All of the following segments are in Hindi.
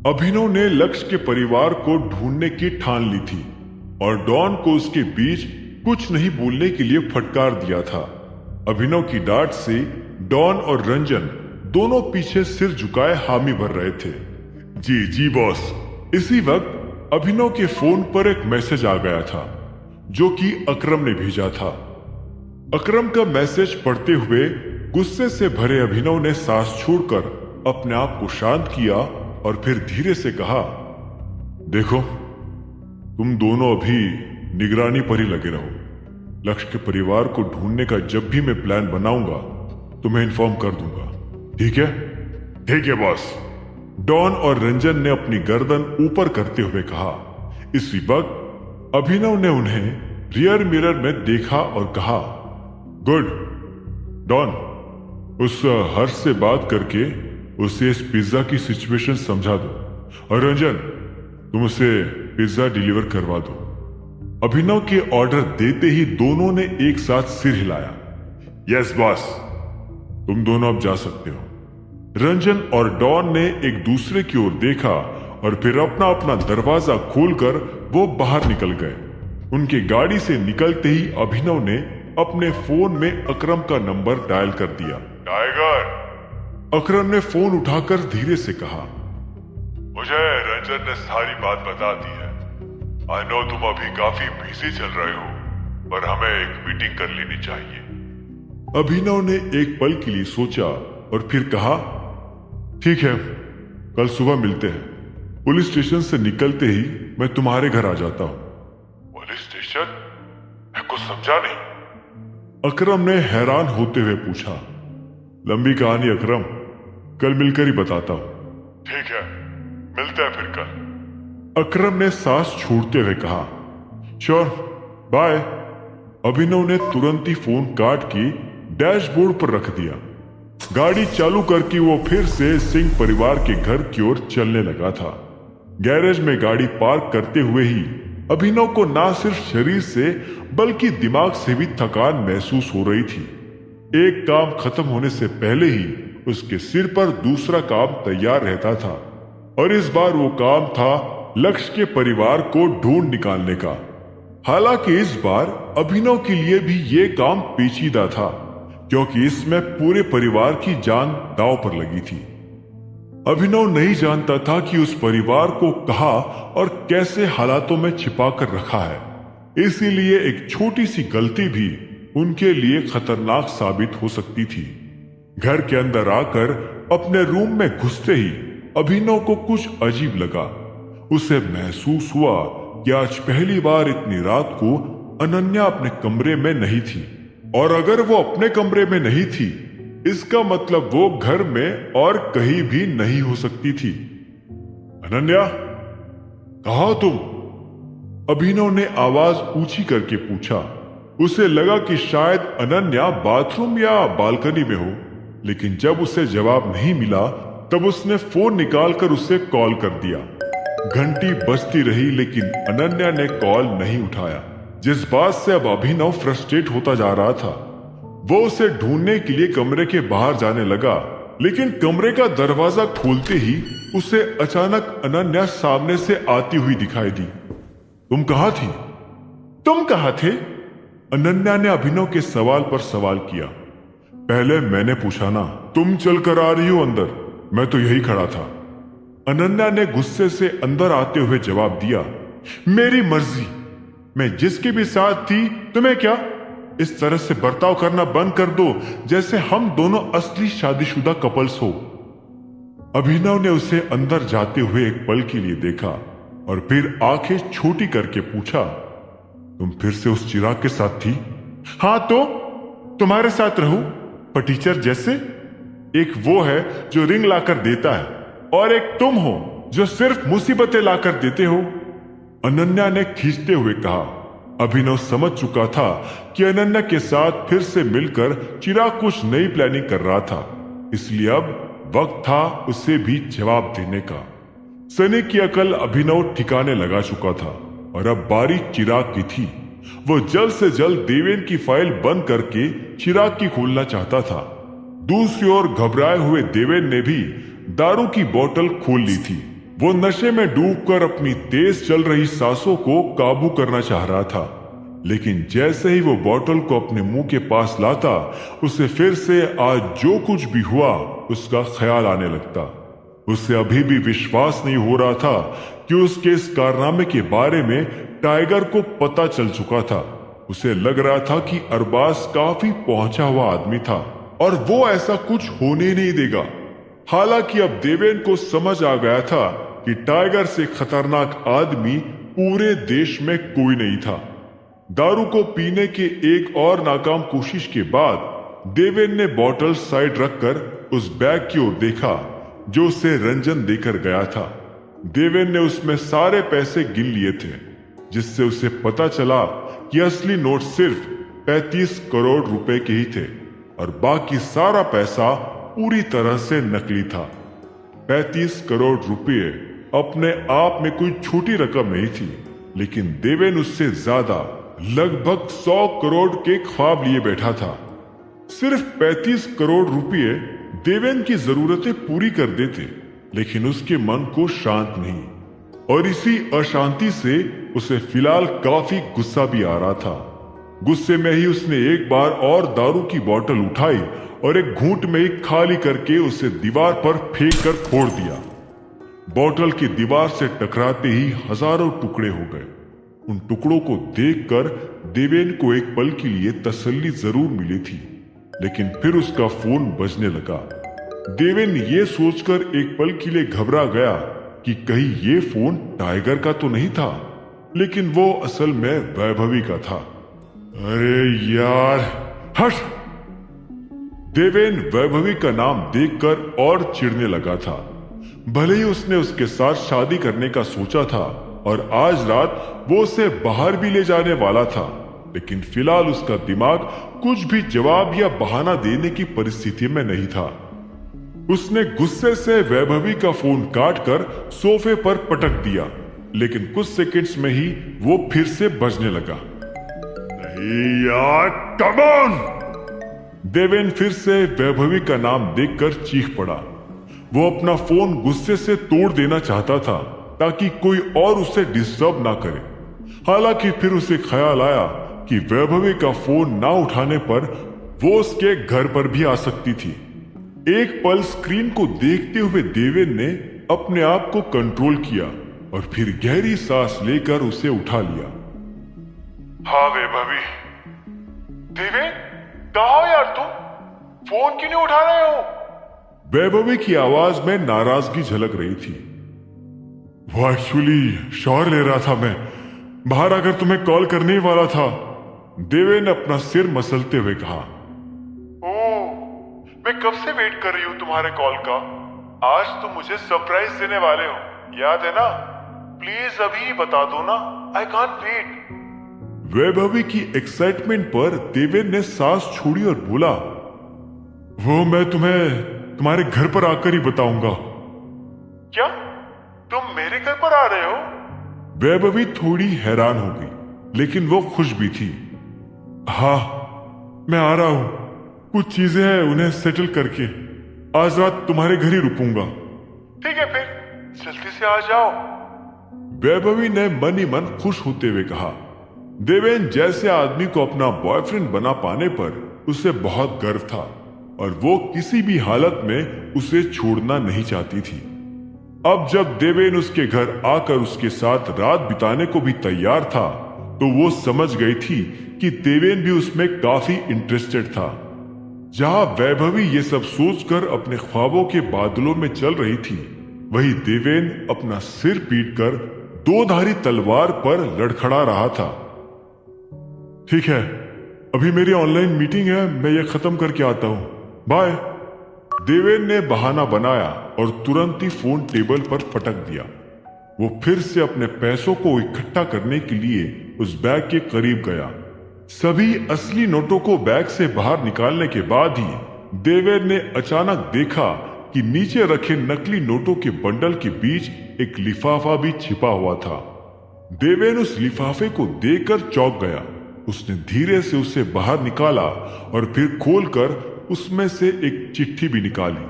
अभिनव ने लक्ष्य के परिवार को ढूंढने की ठान ली थी और डॉन को उसके बीच कुछ नहीं बोलने के लिए फटकार दिया था। अभिनव की डांट से डॉन और रंजन दोनों पीछे सिर झुकाए हामी भर रहे थे। जी जी बॉस। इसी वक्त अभिनव के फोन पर एक मैसेज आ गया था जो कि अकरम ने भेजा था। अकरम का मैसेज पढ़ते हुए गुस्से से भरे अभिनव ने सांस छोड़कर अपने आप को शांत किया और फिर धीरे से कहा, देखो तुम दोनों अभी निगरानी पर ही लगे रहो। लक्ष्य के परिवार को ढूंढने का जब भी मैं प्लान बनाऊंगा तुम्हें इन्फॉर्म कर दूंगा, ठीक है? ठीक है बॉस। डॉन और रंजन ने अपनी गर्दन ऊपर करते हुए कहा। इसी वक्त अभिनव ने उन्हें रियर मिरर में देखा और कहा, गुड। डॉन, उस हर्ष से बात करके उसे इस पिज्जा की सिचुएशन समझा दो और रंजन तुम उसे पिज्जा डिलीवर करवा दो। अभिनव के ऑर्डर देते ही दोनों ने एक साथ सिर हिलाया। यस बॉस, तुम दोनों अब जा सकते हो। रंजन और डॉन ने एक दूसरे की ओर देखा और फिर अपना अपना दरवाजा खोलकर वो बाहर निकल गए। उनके गाड़ी से निकलते ही अभिनव ने अपने फोन में अकरम का नंबर डायल कर दिया। टाइगर। अकरम ने फोन उठाकर धीरे से कहा, मुझे रंजन ने सारी बात बता दी है। आई नो तुम अभी काफी बिजी चल रहे हो, पर हमें एक मीटिंग कर लेनी चाहिए। अभिनव ने एक पल के लिए सोचा और फिर कहा, ठीक है, कल सुबह मिलते हैं। पुलिस स्टेशन से निकलते ही मैं तुम्हारे घर आ जाता हूं। Police station? मैं कुछ समझा नहीं। अकरम ने हैरान होते हुए पूछा। लंबी कहानी अकरम, कल मिलकर ही बताता हूं। ठीक है, मिलते हैं फिर कल। अकरम ने सांस छोड़ते हुए कहा, श्योर, बाय। अभिनव ने तुरंत ही फोन काट के डैशबोर्ड पर रख दिया। गाड़ी चालू करके वो फिर से सिंह परिवार के घर की ओर चलने लगा था। गैरेज में गाड़ी पार्क करते हुए ही अभिनव को ना सिर्फ शरीर से बल्कि दिमाग से भी थकान महसूस हो रही थी। एक काम खत्म होने से पहले ही उसके सिर पर दूसरा काम तैयार रहता था और इस बार वो काम था लक्ष्य के परिवार को ढूंढ निकालने का। हालांकि इस बार अभिनव के लिए भी ये काम पेचीदा था क्योंकि इसमें पूरे परिवार की जान दांव पर लगी थी। अभिनव नहीं जानता था कि उस परिवार को कहां और कैसे हालातों में छिपा कर रखा है, इसीलिए एक छोटी सी गलती भी उनके लिए खतरनाक साबित हो सकती थी। घर के अंदर आकर अपने रूम में घुसते ही अभिनव को कुछ अजीब लगा। उसे महसूस हुआ कि आज पहली बार इतनी रात को अनन्या अपने कमरे में नहीं थी, और अगर वो अपने कमरे में नहीं थी इसका मतलब वो घर में और कहीं भी नहीं हो सकती थी। अनन्या, कहाँ तुम? अभिनव ने आवाज ऊंची करके पूछा। उसे लगा कि शायद अनन्या बाथरूम या बालकनी में हो, लेकिन जब उसे जवाब नहीं मिला तब उसने फोन निकालकर उसे कॉल कर दिया। घंटी बजती रही लेकिन अनन्या ने कॉल नहीं उठाया, जिस बात से अब अभिनव फ्रस्ट्रेट होता जा रहा था। वो उसे ढूंढने के लिए कमरे के बाहर जाने लगा, लेकिन कमरे का दरवाजा खोलते ही उसे अचानक अनन्या सामने से आती हुई दिखाई दी। तुम कहाँ थी? तुम कहाँ थे? अनन्या ने अभिनव के सवाल पर सवाल किया। पहले मैंने पूछा ना, तुम चल कर आ रही हो अंदर, मैं तो यही खड़ा था। अनन्या ने गुस्से से अंदर आते हुए जवाब दिया। मेरी मर्जी, मैं जिसके भी साथ थी, तुम्हें क्या? इस तरह से बर्ताव करना बंद कर दो जैसे हम दोनों असली शादीशुदा कपल्स हो। अभिनव ने उसे अंदर जाते हुए एक पल के लिए देखा और फिर आंखें छोटी करके पूछा, तुम फिर से उस चिराग के साथ थी? हाँ तो तुम्हारे साथ रहूं, पर टीचर जैसे? एक वो है जो रिंग लाकर देता है और एक तुम हो जो सिर्फ मुसीबतें लाकर देते हो। अनन्या ने खींचते हुए कहा। अभिनव समझ चुका था कि अनन्या के साथ फिर से मिलकर चिराग कुछ नई प्लानिंग कर रहा था, इसलिए अब वक्त था उसे भी जवाब देने का। सनी की अकल अभिनव ठिकाने लगा चुका था और अब बारी चिराग की थी। वो जल्द से जल्द देवेन की फाइल बंद करके चिराग की खोलना चाहता था। दूसरी ओर घबराए हुए देवेन ने भी दारू की बोतल खोल ली थी वो नशे में डूबकर अपनी तेज चल रही सांसों को काबू करना चाह रहा था, लेकिन जैसे ही वो बोतल को अपने मुंह के पास लाता, उसे फिर से आज जो कुछ भी हुआ उसका ख्याल आने लगता। उसे अभी भी विश्वास नहीं हो रहा था कि उसके इस कारनामे के बारे में टाइगर को पता चल चुका था। उसे लग रहा था कि अरबाज काफी पहुंचा हुआ आदमी था और वो ऐसा कुछ होने नहीं देगा। हालांकि अब देवेन को समझ आ गया था कि टाइगर से खतरनाक आदमी पूरे देश में कोई नहीं था। दारू को पीने के एक और नाकाम कोशिश के बाद देवेन ने बोतल साइड रखकर उस बैग की ओर देखा जो उसे रंजन देकर गया था। देवेन ने उसमें सारे पैसे गिन लिए थे, जिससे उसे पता चला कि असली नोट सिर्फ 35 करोड़ रुपए के ही थे और बाकी सारा पैसा पूरी तरह से नकली था। 35 करोड़ रुपए अपने आप में कोई छोटी रकम नहीं थी, लेकिन देवेन उससे ज्यादा लगभग 100 करोड़ के ख्वाब लिए बैठा था। सिर्फ 35 करोड़ रुपए देवेन की जरूरतें पूरी कर देते, लेकिन उसके मन को शांत नहीं, और इसी अशांति से उसे फिलहाल काफी गुस्सा भी आ रहा था। गुस्से में ही उसने एक बार और दारू की बोतल उठाई और एक घूंट में ही खाली करके उसे दीवार पर फेंक कर फोड़ दिया। बोतल की दीवार से टकराते ही हजारों टुकड़े हो गए। उन टुकड़ों को देखकर देवेन को एक पल के लिए तसल्ली जरूर मिली थी, लेकिन फिर उसका फोन बजने लगा। देवेन ये सोचकर एक पल के लिए घबरा गया कि कहीं ये फोन टाइगर का तो नहीं था, लेकिन वो असल में वैभवी का था। अरे यार, हट! देवेन वैभवी का नाम देखकर और चिढ़ने लगा था। भले ही उसने उसके साथ शादी करने का सोचा था और आज रात वो उसे बाहर भी ले जाने वाला था, लेकिन फिलहाल उसका दिमाग कुछ भी जवाब या बहाना देने की परिस्थिति में नहीं था। उसने गुस्से से वैभवी का फोन काटकर सोफे पर पटक दिया, लेकिन कुछ सेकंड्स में ही वो फिर से बजने लगा। नहीं यार, कम ऑन! देवेन फिर से वैभवी का नाम देखकर चीख पड़ा। वो अपना फोन गुस्से से तोड़ देना चाहता था ताकि कोई और उसे डिस्टर्ब ना करे। हालांकि फिर उसे ख्याल आया कि वैभवी का फोन ना उठाने पर वो उसके घर पर भी आ सकती थी। एक पल स्क्रीन को देखते हुए देवेन ने अपने आप को कंट्रोल किया और फिर गहरी सांस लेकर उसे उठा लिया। हाँ वैभवी। देवेन, कहाँ हो यार तुम? फोन क्यों नहीं उठा रहे हो? वैभवी की आवाज में नाराजगी झलक रही थी। वो एक्चुअली शॉवर ले रहा था, मैं बाहर आकर तुम्हें कॉल करने ही वाला था। देवेन ने अपना सिर मसलते हुए कहा। ओह, मैं कब से वेट कर रही हूँ तुम्हारे कॉल का। आज तुम मुझे सरप्राइज देने वाले हो, याद है ना? प्लीज अभी बता दो ना, आई कांट वेट। वैभवी की एक्साइटमेंट पर देवेन ने सांस छोड़ी और बोला, वो मैं तुम्हें तुम्हारे घर पर आकर ही बताऊंगा। क्या तुम मेरे घर पर आ रहे हो? वैभवी थोड़ी हैरान हो गई, लेकिन वो खुश भी थी। हाँ, मैं आ रहा हूं। कुछ चीजें हैं, उन्हें सेटल करके आज रात तुम्हारे घर ही रुकूंगा। ठीक है, फिर जल्दी से आ जाओ। वैभवी ने मन ही मन खुश होते हुए कहा। देवेन जैसे आदमी को अपना बॉयफ्रेंड बना पाने पर उसे बहुत गर्व था और वो किसी भी हालत में उसे छोड़ना नहीं चाहती थी। अब जब देवेन उसके घर आकर उसके साथ रात बिताने को भी तैयार था, तो वो समझ गई थी कि देवेन भी उसमें काफी इंटरेस्टेड था। जहां वैभवी ये सब सोचकर अपने ख्वाबों के बादलों में चल रही थी, वही देवेन अपना सिर पीटकर दो धारी तलवार पर लड़खड़ा रहा था। ठीक है, अभी मेरी ऑनलाइन मीटिंग है, मैं ये खत्म करके आता हूं, बाय। देवेन ने बहाना बनाया और तुरंत ही फोन टेबल पर पटक दिया। वो फिर से अपने पैसों को इकट्ठा करने के लिए उस बैग के करीब गया। सभी असली नोटों को बैग से बाहर निकालने के बाद ही देवेन ने अचानक देखा कि नीचे रखे नकली नोटों के बंडल के बीच एक लिफाफा भी छिपा हुआ था। देवेन उस लिफाफे को देखकर चौंक गया। उसने धीरे से उसे बाहर निकाला और फिर खोलकर उसमें से एक चिट्ठी भी निकाली।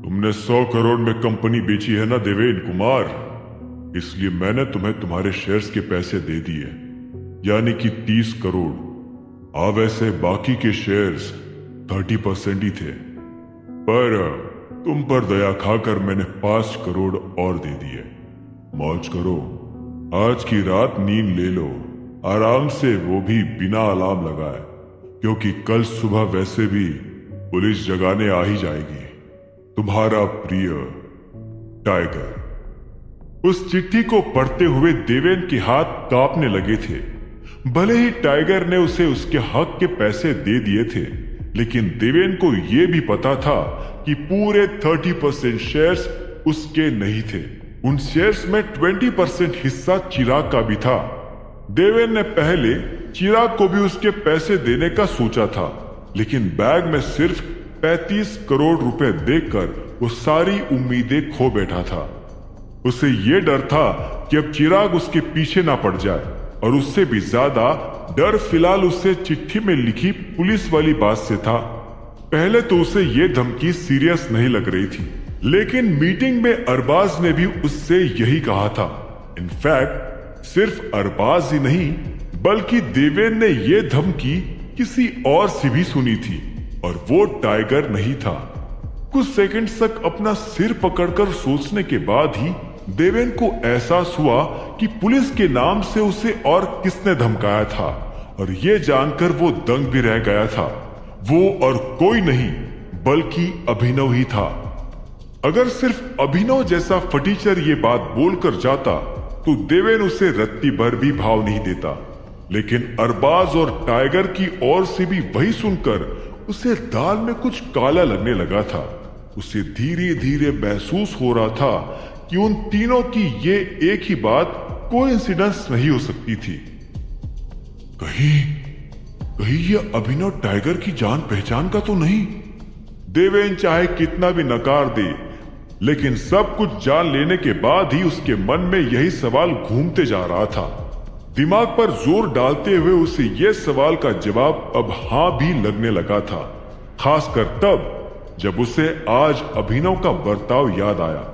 तुमने 100 करोड़ में कंपनी बेची है ना देवेन कुमार, इसलिए मैंने तुम्हें तुम्हारे शेयर्स के पैसे दे दिए, यानी कि 30 करोड़। वैसे बाकी के शेयर्स 30% ही थे, पर तुम पर दया खाकर मैंने 5 करोड़ और दे दिए। मौज करो, आज की रात नींद ले लो आराम से, वो भी बिना अलार्म लगाए, क्योंकि कल सुबह वैसे भी पुलिस जगाने आ ही जाएगी। तुम्हारा प्रिय टाइगर। उस चिट्ठी को पढ़ते हुए देवेन के हाथ कांपने लगे थे। भले ही टाइगर ने उसे उसके हक के पैसे दे दिए थे, लेकिन देवेन को यह भी पता था कि पूरे 30% शेयर्स उसके नहीं थे। उन शेयर्स में 20% हिस्सा चिराग का भी था। देवेन ने पहले चिराग को भी उसके पैसे देने का सोचा था, लेकिन बैग में सिर्फ 35 करोड़ रुपए देखकर वो सारी उम्मीदें खो बैठा था। उसे ये डर था कि अब चिराग उसके पीछे ना पड़ जाए, और उससे भी ज्यादा डर फिलहाल उसे चिट्ठी में लिखी पुलिस वाली बात से था। पहले तो उसे ये धमकी सीरियस नहीं लग रही थी, लेकिन मीटिंग में अरबाज ने भी उससे यही कहा था। इनफैक्ट सिर्फ अरबाज ही नहीं, बल्कि देवेन ने ये धमकी किसी और से भी सुनी थी, और वो टाइगर नहीं था। कुछ सेकंड्स तक अपना सिर पकड़कर सोचने के बाद ही देवेन को एहसास हुआ कि पुलिस के नाम से उसे और किसने धमकाया था, और ये जानकर वो दंग भी रह गया था। वो और कोई नहीं बल्कि अभिनव ही था। अगर सिर्फ अभिनव जैसा फटीचर ये बात बोलकर जाता तो देवेन उसे रत्ती भर भी भाव नहीं देता, लेकिन अरबाज और टाइगर की ओर से भी वही सुनकर उसे दाल में कुछ काला लगने लगा था। उसे धीरे धीरे महसूस हो रहा था कि उन तीनों की ये एक ही बात कोइंसिडेंस नहीं हो सकती थी। कहीं ये अभिनव टाइगर की जान पहचान का तो नहीं? देवेन चाहे कितना भी नकार दे, लेकिन सब कुछ जान लेने के बाद ही उसके मन में यही सवाल घूमते जा रहा था। दिमाग पर जोर डालते हुए उसे यह सवाल का जवाब अब हां भी लगने लगा था, खासकर तब जब उसे आज अभिनव का बर्ताव याद आया।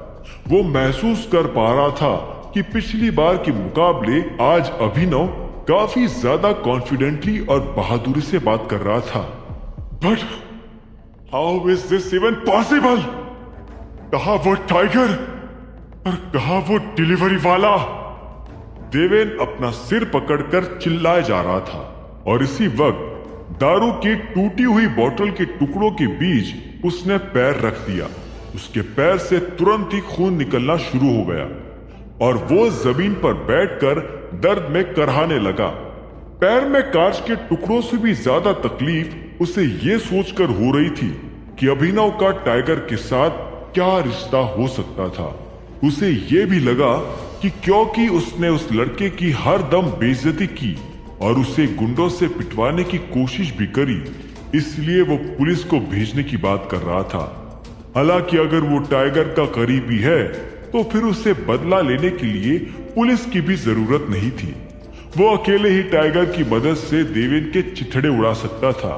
वो महसूस कर पा रहा था कि पिछली बार के मुकाबले आज अभिनव काफी ज्यादा कॉन्फिडेंटली और बहादुरी से बात कर रहा था। But how is this even possible? कहा वो टाइगर और कहा वो डिलीवरी वाला? देवेन अपना सिर पकड़कर चिल्लाए जा रहा था, और इसी वक्त दारू की टूटी हुई बोतल के टुकड़ों के बीच उसने पैर रख दिया। उसके पैर से तुरंत ही खून निकलना शुरू हो गया, और वो जमीन पर बैठकर दर्द में करहाने लगा। पैर में कांच के टुकड़ों से भी ज्यादा तकलीफ उसे ये सोचकर हो रही थी कि अभिनव का टाइगर के साथ क्या रिश्ता हो सकता था। उसे ये भी लगा कि क्योंकि उसने उस लड़के की हर दम बेइज्जती की और उसे गुंडों से पिटवाने की कोशिश भी करी, इसलिए वो पुलिस को भेजने की बात कर रहा था। हालांकि अगर वो टाइगर का करीबी है तो फिर उसे बदला लेने के लिए पुलिस की भी जरूरत नहीं थी। वो अकेले ही टाइगर की मदद से देवेन के चिथड़े उड़ा सकता था।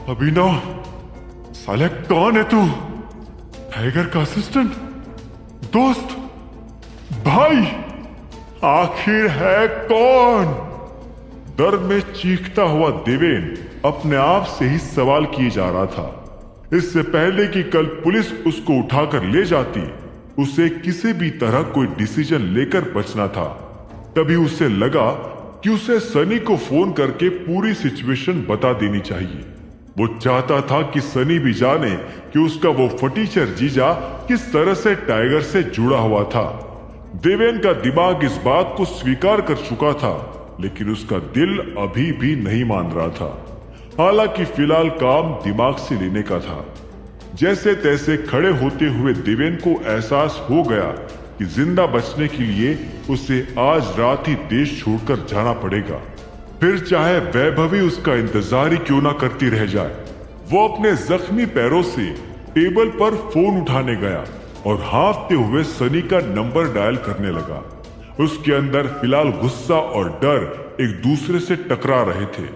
अभिनव, साले कौन है तू? टाइगर का असिस्टेंट, दोस्त, भाई, आखिर है कौन? दर्द में चीखता हुआ देवेन अपने आप से ही सवाल किए जा रहा था। इससे पहले कि कल पुलिस उसको उठाकर ले जाती, उसे किसी भी तरह कोई डिसीजन लेकर बचना था। तभी उसे लगा कि उसे सनी को फोन करके पूरी सिचुएशन बता देनी चाहिए। वो चाहता था कि सनी भी जाने कि उसका वो फटीचर जीजा किस तरह से टाइगर से जुड़ा हुआ था। देवेन का दिमाग इस बात को स्वीकार कर चुका था, लेकिन उसका दिल अभी भी नहीं मान रहा था। हालांकि फिलहाल काम दिमाग से लेने का था। जैसे तैसे खड़े होते हुए देवेन को एहसास हो गया कि जिंदा बचने के लिए उसे आज रात ही देश छोड़कर जाना पड़ेगा, फिर चाहे वैभवी उसका इंतजार ही क्यों ना करती रह जाए। वो अपने जख्मी पैरों से टेबल पर फोन उठाने गया और हाँफते हुए सनी का नंबर डायल करने लगा। उसके अंदर फिलहाल गुस्सा और डर एक दूसरे से टकरा रहे थे।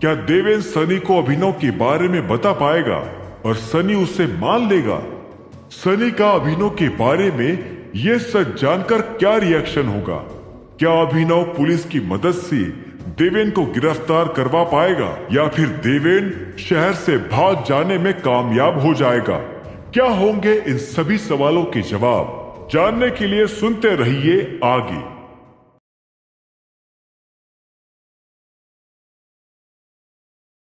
क्या देवेन सनी को अभिनव के बारे में बता पाएगा और सनी उसे मान लेगा। सनी का अभिनव के बारे में यह सच जानकर क्या रिएक्शन होगा? क्या अभिनव पुलिस की मदद से देवेन को गिरफ्तार करवा पाएगा या फिर देवेन शहर से भाग जाने में कामयाब हो जाएगा? क्या होंगे इन सभी सवालों के जवाब? जानने के लिए सुनते रहिए आगे।